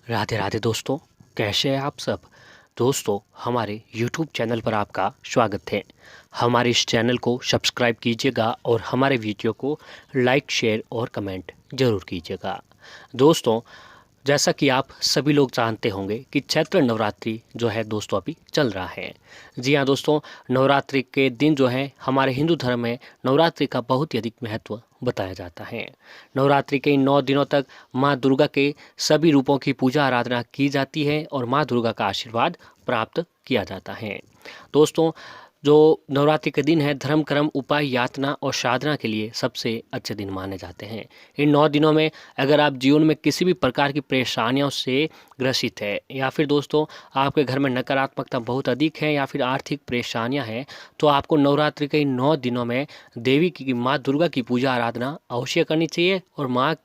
राधे राधे दोस्तों, कैसे हैं आप सब। दोस्तों, हमारे YouTube चैनल पर आपका स्वागत है। हमारे इस चैनल को सब्सक्राइब कीजिएगा और हमारे वीडियो को लाइक, शेयर और कमेंट ज़रूर कीजिएगा। दोस्तों, जैसा कि आप सभी लोग जानते होंगे कि चैत्र नवरात्रि जो है दोस्तों अभी चल रहा है। जी हाँ दोस्तों, नवरात्रि के दिन जो है हमारे हिंदू धर्म में नवरात्रि का बहुत ही अधिक महत्व बताया जाता है। नवरात्रि के इन 9 दिनों तक माँ दुर्गा के सभी रूपों की पूजा आराधना की जाती है और माँ दुर्गा का आशीर्वाद प्राप्त किया जाता है। दोस्तों, जो नवरात्रि के दिन है धर्म कर्म उपाय यातना और साधना के लिए सबसे अच्छे दिन माने जाते हैं। इन 9 दिनों में अगर आप जीवन में किसी भी प्रकार की परेशानियों से ग्रसित है या फिर दोस्तों आपके घर में नकारात्मकता बहुत अधिक है या फिर आर्थिक परेशानियां हैं, तो आपको नवरात्रि के इन 9 दिनों में देवी की माँ दुर्गा की पूजा आराधना अवश्य करनी चाहिए और माँ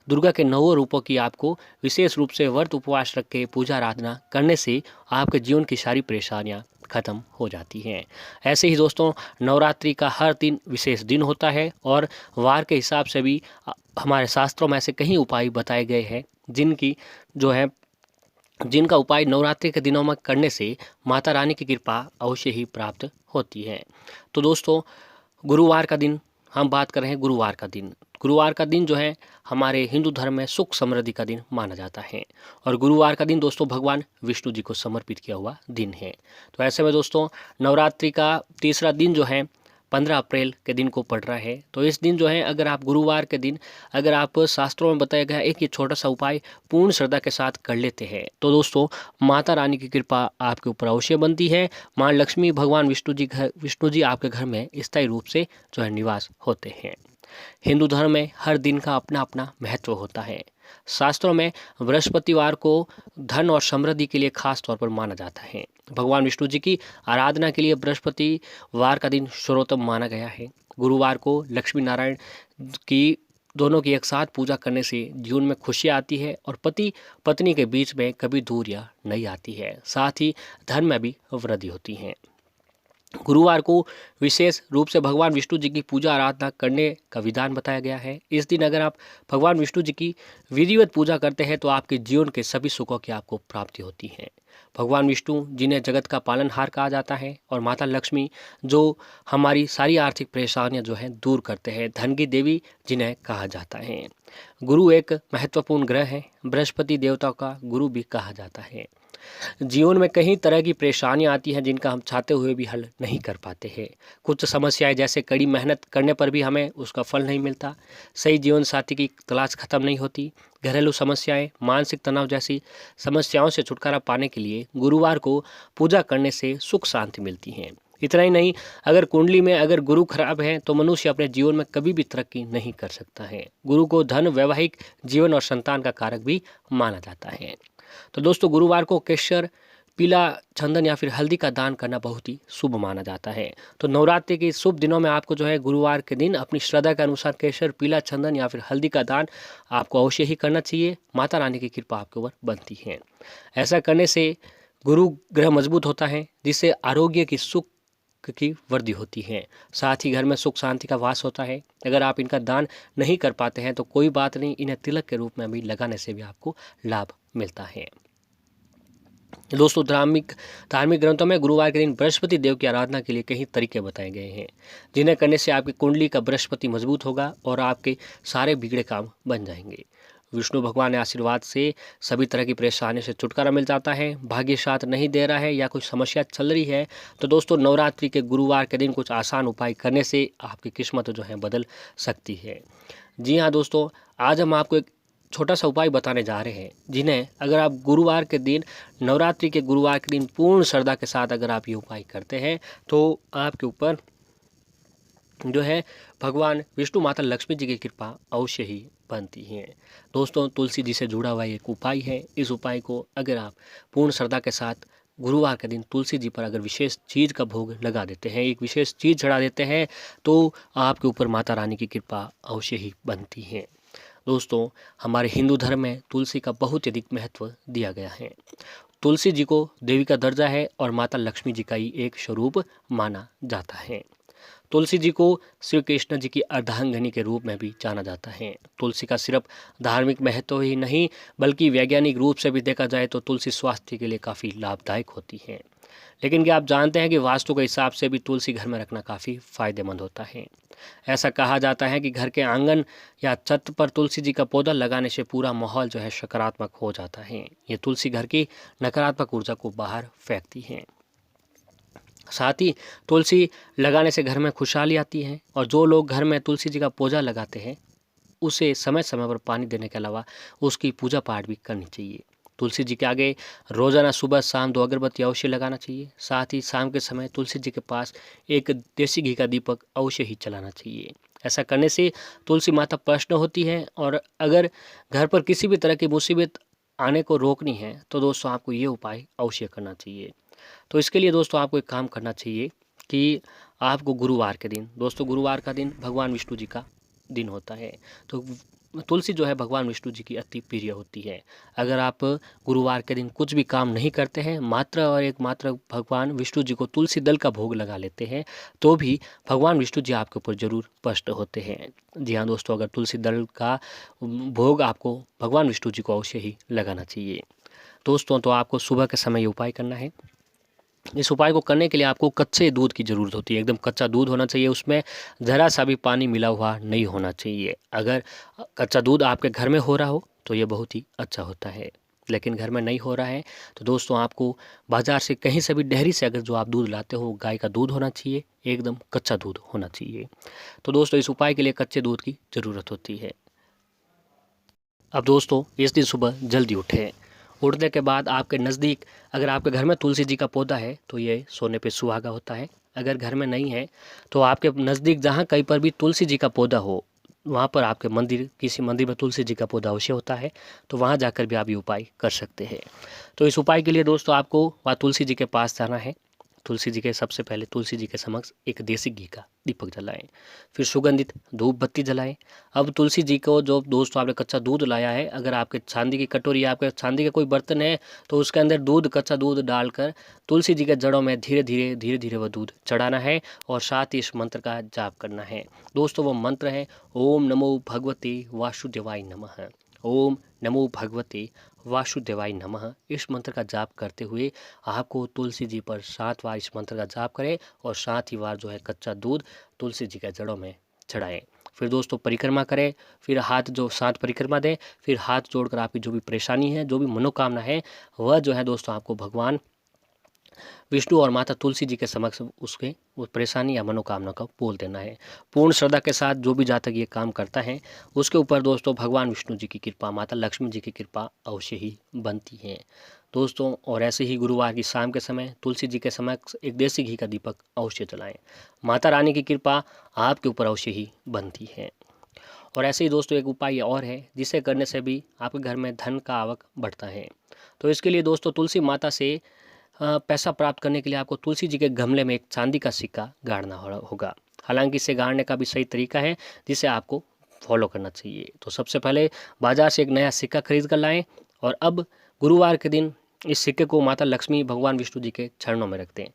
दुर्गा के 9 रूपों की आपको विशेष रूप से व्रत उपवास रख के पूजा आराधना करने से आपके जीवन की सारी परेशानियां खत्म हो जाती हैं। ऐसे ही दोस्तों, नवरात्रि का हर दिन विशेष दिन होता है और वार के हिसाब से भी हमारे शास्त्रों में ऐसे कई उपाय बताए गए हैं जिनका उपाय नवरात्रि के दिनों में करने से माता रानी की कृपा अवश्य ही प्राप्त होती है। तो दोस्तों, गुरुवार का दिन हम बात कर रहे हैं। गुरुवार का दिन जो है हमारे हिंदू धर्म में सुख समृद्धि का दिन माना जाता है और गुरुवार का दिन दोस्तों भगवान विष्णु जी को समर्पित किया हुआ दिन है। तो ऐसे में दोस्तों, नवरात्रि का तीसरा दिन जो है 15 अप्रैल के दिन को पड़ रहा है। तो इस दिन जो है अगर आप गुरुवार के दिन अगर आप शास्त्रों में बताया गया एक ये छोटा सा उपाय पूर्ण श्रद्धा के साथ कर लेते हैं तो दोस्तों माता रानी की कृपा आपके ऊपर अवश्य बनती है। माँ लक्ष्मी भगवान विष्णु जी आपके घर में स्थायी रूप से जो है निवास होते हैं। हिंदू धर्म में हर दिन का अपना अपना महत्व होता है। शास्त्रों में बृहस्पतिवार को धन और समृद्धि के लिए खास तौर पर माना जाता है। भगवान विष्णु जी की आराधना के लिए बृहस्पतिवार का दिन सर्वोत्तम माना गया है। गुरुवार को लक्ष्मी नारायण की दोनों की एक साथ पूजा करने से जीवन में खुशी आती है और पति पत्नी के बीच में कभी दूरियां नहीं आती है। साथ ही धन में भी वृद्धि होती है। गुरुवार को विशेष रूप से भगवान विष्णु जी की पूजा आराधना करने का विधान बताया गया है। इस दिन अगर आप भगवान विष्णु जी की विधिवत पूजा करते हैं तो आपके जीवन के सभी सुखों की आपको प्राप्ति होती है। भगवान विष्णु जिन्हें जगत का पालनहार कहा जाता है और माता लक्ष्मी जो हमारी सारी आर्थिक परेशानियां जो है दूर करते हैं, धन की देवी जिन्हें कहा जाता है। गुरु एक महत्वपूर्ण ग्रह है। बृहस्पति देवता का गुरु भी कहा जाता है। जीवन में कई तरह की परेशानियां आती हैं जिनका हम चाहते हुए भी हल नहीं कर पाते हैं। कुछ समस्याएं जैसे कड़ी मेहनत करने पर भी हमें उसका फल नहीं मिलता, सही जीवन साथी की तलाश खत्म नहीं होती, घरेलू समस्याएं, मानसिक तनाव जैसी समस्याओं से छुटकारा पाने के लिए गुरुवार को पूजा करने से सुख शांति मिलती है। इतना ही नहीं, अगर कुंडली में अगर गुरु खराब है तो मनुष्य अपने जीवन में कभी भी तरक्की नहीं कर सकता है। गुरु को धन, वैवाहिक जीवन और संतान का कारक भी माना जाता है। तो दोस्तों, गुरुवार को केसर, पीला चंदन या फिर हल्दी का दान करना बहुत ही शुभ माना जाता है। तो नवरात्रि के शुभ दिनों में आपको जो है गुरुवार के दिन अपनी श्रद्धा के अनुसार केसर, पीला चंदन या फिर हल्दी का दान आपको अवश्य ही करना चाहिए। माता रानी की कृपा आपके ऊपर बनती है। ऐसा करने से गुरु ग्रह मजबूत होता है जिससे आरोग्य की सुख की वृद्धि होती है। साथ ही घर में सुख शांति का वास होता है। अगर आप इनका दान नहीं कर पाते हैं तो कोई बात नहीं, इन्हें तिलक के रूप में भी लगाने से भी आपको लाभ मिलता है। दोस्तों, धार्मिक ग्रंथों में गुरुवार के दिन बृहस्पति देव की आराधना के लिए कई तरीके बताए गए हैं जिन्हें करने से आपकी कुंडली का बृहस्पति मजबूत होगा और आपके सारे बिगड़े काम बन जाएंगे। विष्णु भगवान के आशीर्वाद से सभी तरह की परेशानी से छुटकारा मिल जाता है। भाग्य साथ नहीं दे रहा है या कोई समस्या चल रही है तो दोस्तों नवरात्रि के गुरुवार के दिन कुछ आसान उपाय करने से आपकी किस्मत जो है बदल सकती है। जी हाँ दोस्तों, आज हम आपको एक छोटा सा उपाय बताने जा रहे हैं जिन्हें अगर आप गुरुवार के दिन, नवरात्रि के गुरुवार के दिन पूर्ण श्रद्धा के साथ अगर आप ये उपाय करते हैं तो आपके ऊपर जो है भगवान विष्णु, माता लक्ष्मी जी की कृपा अवश्य ही बनती है। दोस्तों, तुलसी जी से जुड़ा हुआ एक उपाय है। इस उपाय को अगर आप पूर्ण श्रद्धा के साथ गुरुवार के दिन तुलसी जी पर अगर विशेष चीज़ का भोग लगा देते हैं, एक विशेष चीज़ चढ़ा देते हैं तो आपके ऊपर माता रानी की कृपा अवश्य ही बनती है। दोस्तों, हमारे हिंदू धर्म में तुलसी का बहुत अधिक महत्व दिया गया है। तुलसी जी को देवी का दर्जा है और माता लक्ष्मी जी का ही एक स्वरूप माना जाता है। तुलसी जी को श्री कृष्ण जी की अर्धांगिनी के रूप में भी जाना जाता है। तुलसी का सिर्फ धार्मिक महत्व ही नहीं बल्कि वैज्ञानिक रूप से भी देखा जाए तो तुलसी स्वास्थ्य के लिए काफ़ी लाभदायक होती है। लेकिन क्या आप जानते हैं कि वास्तु के हिसाब से भी तुलसी घर में रखना काफ़ी फायदेमंद होता है। ऐसा कहा जाता है कि घर के आंगन या छत पर तुलसी जी का पौधा लगाने से पूरा माहौल जो है सकारात्मक हो जाता है। ये तुलसी घर की नकारात्मक ऊर्जा को बाहर फेंकती है। साथ ही तुलसी लगाने से घर में खुशहाली आती है और जो लोग घर में तुलसी जी का पौधा लगाते हैं उसे समय समय पर पानी देने के अलावा उसकी पूजा पाठ भी करनी चाहिए। तुलसी जी के आगे रोज़ाना सुबह शाम 2 अगरबत्ती अवश्य लगाना चाहिए। साथ ही शाम के समय तुलसी जी के पास एक देसी घी का दीपक अवश्य ही जलाना चाहिए। ऐसा करने से तुलसी माता प्रसन्न होती है और अगर घर पर किसी भी तरह की मुसीबत आने को रोकनी है तो दोस्तों आपको ये उपाय अवश्य करना चाहिए। तो इसके लिए दोस्तों आपको एक काम करना चाहिए कि आपको गुरुवार के दिन, दोस्तों गुरुवार का दिन भगवान विष्णु जी का दिन होता है। तो तुलसी जो है भगवान विष्णु जी की अति प्रिय होती है। अगर आप गुरुवार के दिन कुछ भी काम नहीं करते हैं, मात्र और एक मात्र भगवान विष्णु जी को तुलसी दल का भोग लगा लेते हैं तो भी भगवान विष्णु जी आपके ऊपर जरूर प्रसन्न होते हैं। जी हाँ दोस्तों, अगर तुलसी दल का भोग आपको भगवान विष्णु जी को अवश्य ही लगाना चाहिए। दोस्तों तो आपको सुबह के समय ये उपाय करना है। इस उपाय को करने के लिए आपको कच्चे दूध की ज़रूरत होती है। एकदम कच्चा दूध होना चाहिए, उसमें ज़रा सा भी पानी मिला हुआ नहीं होना चाहिए। अगर कच्चा दूध आपके घर में हो रहा हो तो ये बहुत ही अच्छा होता है, लेकिन घर में नहीं हो रहा है तो दोस्तों आपको बाज़ार से कहीं से भी डेयरी से अगर जो आप दूध लाते हो गाय का दूध होना चाहिए, एकदम कच्चा दूध होना चाहिए। तो दोस्तों इस उपाय के लिए कच्चे दूध की ज़रूरत होती है। अब दोस्तों इस दिन सुबह जल्दी उठें। उठने के बाद आपके नज़दीक अगर आपके घर में तुलसी जी का पौधा है तो ये सोने पे सुहागा होता है। अगर घर में नहीं है तो आपके नज़दीक जहाँ कहीं पर भी तुलसी जी का पौधा हो वहाँ पर आपके मंदिर, किसी मंदिर में तुलसी जी का पौधा अवश्य होता है तो वहाँ जाकर भी आप ये उपाय कर सकते हैं। तो इस उपाय के लिए दोस्तों आपको वहाँ तुलसी जी के पास जाना है। तुलसी जी के सबसे पहले तुलसी जी के समक्ष एक देसी घी का दीपक जलाएं, फिर सुगंधित धूप बत्ती जलाएं। अब तुलसी जी को जो दोस्तों आपने कच्चा दूध लाया है, अगर आपके चांदी की कटोरी या आपके चांदी का कोई बर्तन है तो उसके अंदर दूध, कच्चा दूध डालकर तुलसी जी के जड़ों में धीरे धीरे वह दूध चढ़ाना है और साथ ही इस मंत्र का जाप करना है। दोस्तों वो मंत्र है ओम नमो भगवते वासुदेवाय नमः। ओम नमो भगवते वासुदेवाय नमः। इस मंत्र का जाप करते हुए आपको तुलसी जी पर 7 बार इस मंत्र का जाप करें और 7 ही बार जो है कच्चा दूध तुलसी जी के जड़ों में चढ़ाएं। फिर दोस्तों परिक्रमा करें, फिर हाथ जो 7 परिक्रमा दें, फिर हाथ जोड़कर आपकी जो भी परेशानी है, जो भी मनोकामना है वह जो है दोस्तों आपको भगवान विष्णु और माता तुलसी जी के समक्ष उसके उस परेशानी या मनोकामना को बोल देना है। पूर्ण श्रद्धा के साथ जो भी जातक ये काम करता है उसके ऊपर दोस्तों भगवान विष्णु जी की कृपा, माता लक्ष्मी जी की कृपा अवश्य ही बनती है दोस्तों। और ऐसे ही गुरुवार की शाम के समय तुलसी जी के समक्ष एक देसी घी का दीपक अवश्य जलाएं। माता रानी की कृपा आपके ऊपर अवश्य ही बनती है। और ऐसे ही दोस्तों एक उपाय और है जिसे करने से भी आपके घर में धन का आवक बढ़ता है। तो इसके लिए दोस्तों तुलसी माता से पैसा प्राप्त करने के लिए आपको तुलसी जी के गमले में एक चांदी का सिक्का गाड़ना होगा। हालांकि इसे गाड़ने का भी सही तरीका है जिसे आपको फॉलो करना चाहिए। तो सबसे पहले बाजार से एक नया सिक्का खरीद कर लाएं और अब गुरुवार के दिन इस सिक्के को माता लक्ष्मी, भगवान विष्णु जी के चरणों में रख दें।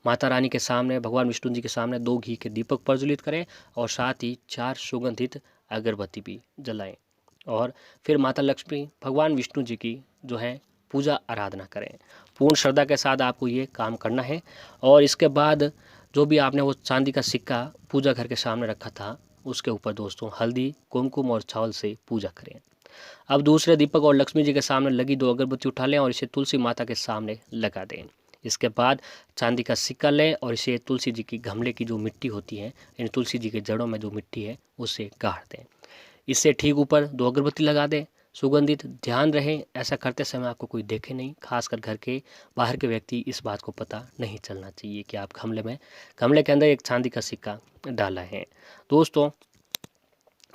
माता रानी के सामने, भगवान विष्णु जी के सामने 2 घी के दीपक प्रज्वलित करें और साथ ही 4 सुगंधित अगरबत्ती भी जलाएं और फिर माता लक्ष्मी, भगवान विष्णु जी की जो है पूजा आराधना करें। पूर्ण श्रद्धा के साथ आपको ये काम करना है और इसके बाद जो भी आपने वो चांदी का सिक्का पूजा घर के सामने रखा था उसके ऊपर दोस्तों हल्दी, कुमकुम और चावल से पूजा करें। अब दूसरे दीपक और लक्ष्मी जी के सामने लगी 2 अगरबत्ती उठा लें और इसे तुलसी माता के सामने लगा दें। इसके बाद चांदी का सिक्का लें और इसे तुलसी जी की गमले की जो मिट्टी होती है, यानी तुलसी जी के जड़ों में जो मिट्टी है उससे गाड़ दें। इससे ठीक ऊपर 2 अगरबत्ती लगा दें सुगंधित। ध्यान रहे ऐसा करते समय आपको कोई देखे नहीं, खासकर घर के बाहर के व्यक्ति इस बात को पता नहीं चलना चाहिए कि आप गमले के अंदर एक चांदी का सिक्का डाला है। दोस्तों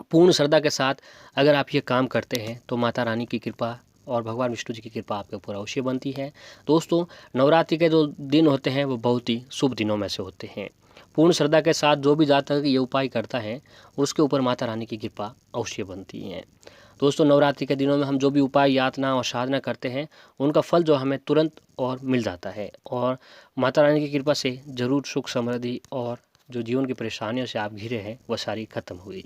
पूर्ण श्रद्धा के साथ अगर आप ये काम करते हैं तो माता रानी की कृपा और भगवान विष्णु जी की कृपा आपके ऊपर अवश्य बनती है। दोस्तों नवरात्रि के जो दिन होते हैं वो बहुत ही शुभ दिनों में से होते हैं। पूर्ण श्रद्धा के साथ जो भी जातक ये उपाय करता है उसके ऊपर माता रानी की कृपा अवश्य बनती है। दोस्तों नवरात्रि के दिनों में हम जो भी उपाय, यातना और साधना करते हैं उनका फल जो हमें तुरंत और मिल जाता है और माता रानी की कृपा से जरूर सुख, समृद्धि और जो जीवन की परेशानियों से आप घिरे हैं वह सारी खत्म हुई।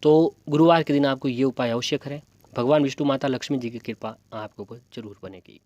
तो गुरुवार के दिन आपको ये उपाय अवश्य करें। भगवान विष्णु, माता लक्ष्मी जी की कृपा आपके ऊपर जरूर बनेगी।